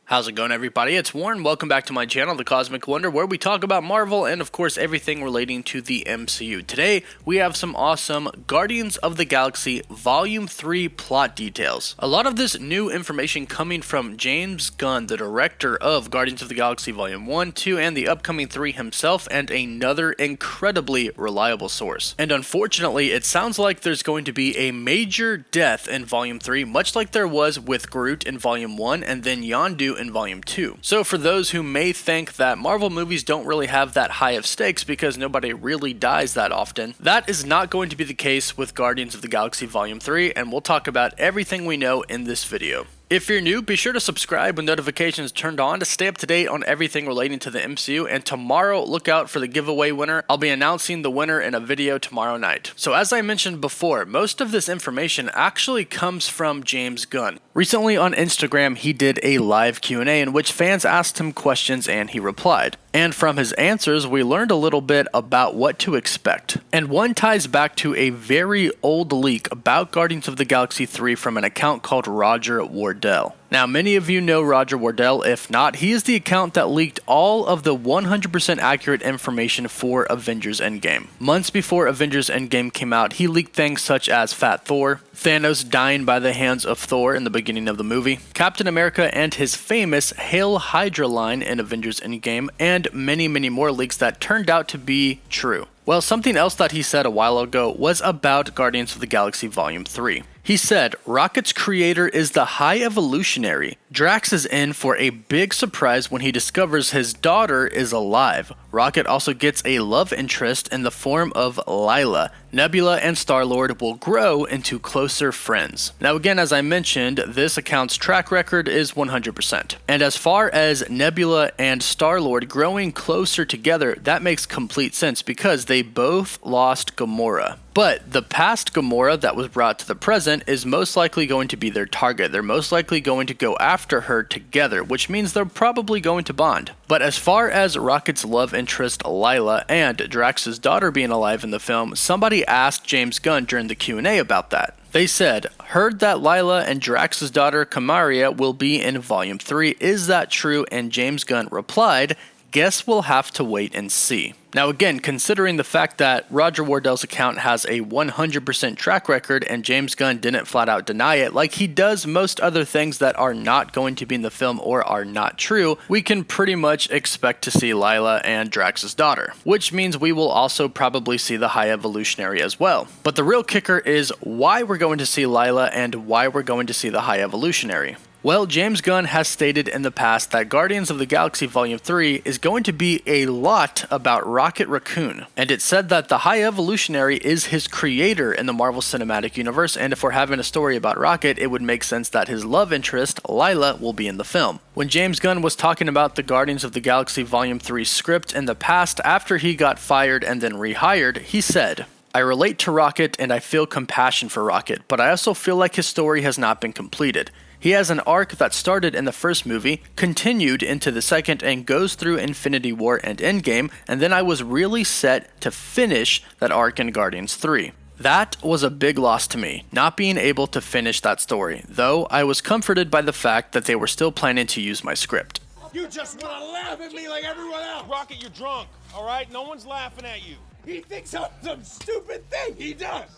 How's it going, everybody? It's Warren. Welcome back to my channel, The Cosmic Wonder, where we talk about Marvel and, of course, everything relating to the MCU. Today, we have some awesome Guardians of the Galaxy Volume 3 plot details. A lot of this new information coming from James Gunn, the director of Guardians of the Galaxy Volume 1, 2, and the upcoming 3 himself, and another incredibly reliable source. And unfortunately, it sounds like there's going to be a major death in Volume 3, much like there was with Groot in Volume 1 and then Yondu in Volume 2. So for those who may think that Marvel movies don't really have that high of stakes because nobody really dies that often, that is not going to be the case with Guardians of the Galaxy Volume 3, and we'll talk about everything we know in this video. If you're new, be sure to subscribe with notifications turned on to stay up to date on everything relating to the MCU, and tomorrow look out for the giveaway winner. I'll be announcing the winner in a video tomorrow night. So as I mentioned before, most of this information actually comes from James Gunn. Recently on Instagram, he did a live Q&A in which fans asked him questions and he replied. And from his answers, we learned a little bit about what to expect. And one ties back to a very old leak about Guardians of the Galaxy 3 from an account called Roger Wardell. Now, many of you know Roger Wardell. If not, he is the account that leaked all of the 100% accurate information for Avengers Endgame. Months before Avengers Endgame came out, he leaked things such as Fat Thor, Thanos dying by the hands of Thor in the beginning of the movie, Captain America and his famous Hail Hydra line in Avengers Endgame, and many more leaks that turned out to be true. Well, something else that he said a while ago was about Guardians of the Galaxy Volume 3. He said, Rocket's creator is the High Evolutionary. Drax is in for a big surprise when he discovers his daughter is alive. Rocket also gets a love interest in the form of Lylla. Nebula and Star-Lord will grow into closer friends. Now again, as I mentioned, this account's track record is 100%. And as far as Nebula and Star-Lord growing closer together, that makes complete sense because they both lost Gamora. But the past Gamora that was brought to the present is most likely going to be their target. They're most likely going to go after her together, which means they're probably going to bond. But as far as Rocket's love interest Lylla and Drax's daughter being alive in the film, somebody asked James Gunn during the Q&A about that. They said, heard that Lylla and Drax's daughter Kamaria will be in Volume 3. Is that true? And James Gunn replied, guess we'll have to wait and see. Now again, considering the fact that Roger Wardell's account has a 100% track record and James Gunn didn't flat out deny it, like he does most other things that are not going to be in the film or are not true, we can pretty much expect to see Lylla and Drax's daughter, which means we will also probably see the High Evolutionary as well. But the real kicker is why we're going to see Lylla and why we're going to see the High Evolutionary. Well, James Gunn has stated in the past that Guardians of the Galaxy Volume 3 is going to be a lot about Raccoon, and it said that the High Evolutionary is his creator in the Marvel Cinematic Universe, and if we're having a story about Rocket, it would make sense that his love interest, Lylla, will be in the film. When James Gunn was talking about the Guardians of the Galaxy Volume 3 script in the past after he got fired and then rehired, he said, I relate to Rocket and I feel compassion for Rocket, but I also feel like his story has not been completed. He has an arc that started in the first movie, continued into the second, and goes through Infinity War and Endgame, and then I was really set to finish that arc in Guardians 3. That was a big loss to me, not being able to finish that story, though I was comforted by the fact that they were still planning to use my script. You just want to laugh at me like everyone else! Rocket, you're drunk, alright? No one's laughing at you. He thinks I'm some stupid thing, he does!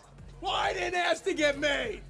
Well, I didn't ask to get made!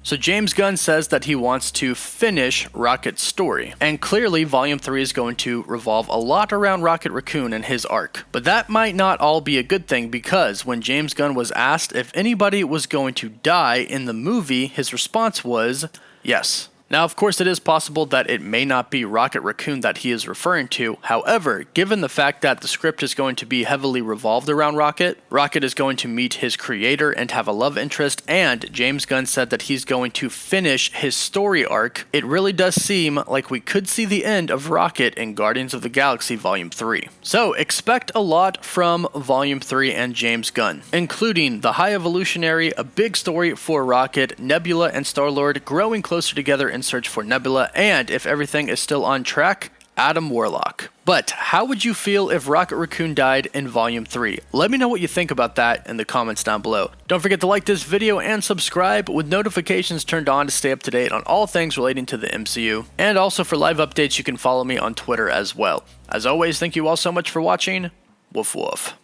So James Gunn says that he wants to finish Rocket's story, and clearly Volume 3 is going to revolve a lot around Rocket Raccoon and his arc. But that might not all be a good thing because when James Gunn was asked if anybody was going to die in the movie, his response was, yes. Now, of course, it is possible that it may not be Rocket Raccoon that he is referring to. However, given the fact that the script is going to be heavily revolved around Rocket, Rocket is going to meet his creator and have a love interest, and James Gunn said that he's going to finish his story arc, it really does seem like we could see the end of Rocket in Guardians of the Galaxy Volume 3. So, expect a lot from Volume 3 and James Gunn, including the High Evolutionary, a big story for Rocket, Nebula and Star-Lord growing closer together in search for Nebula, and if everything is still on track, Adam Warlock. But how would you feel if Rocket Raccoon died in Volume 3? Let me know what you think about that in the comments down below. Don't forget to like this video and subscribe with notifications turned on to stay up to date on all things relating to the MCU. And also for live updates, you can follow me on Twitter as well. As always, thank you all so much for watching. Woof woof.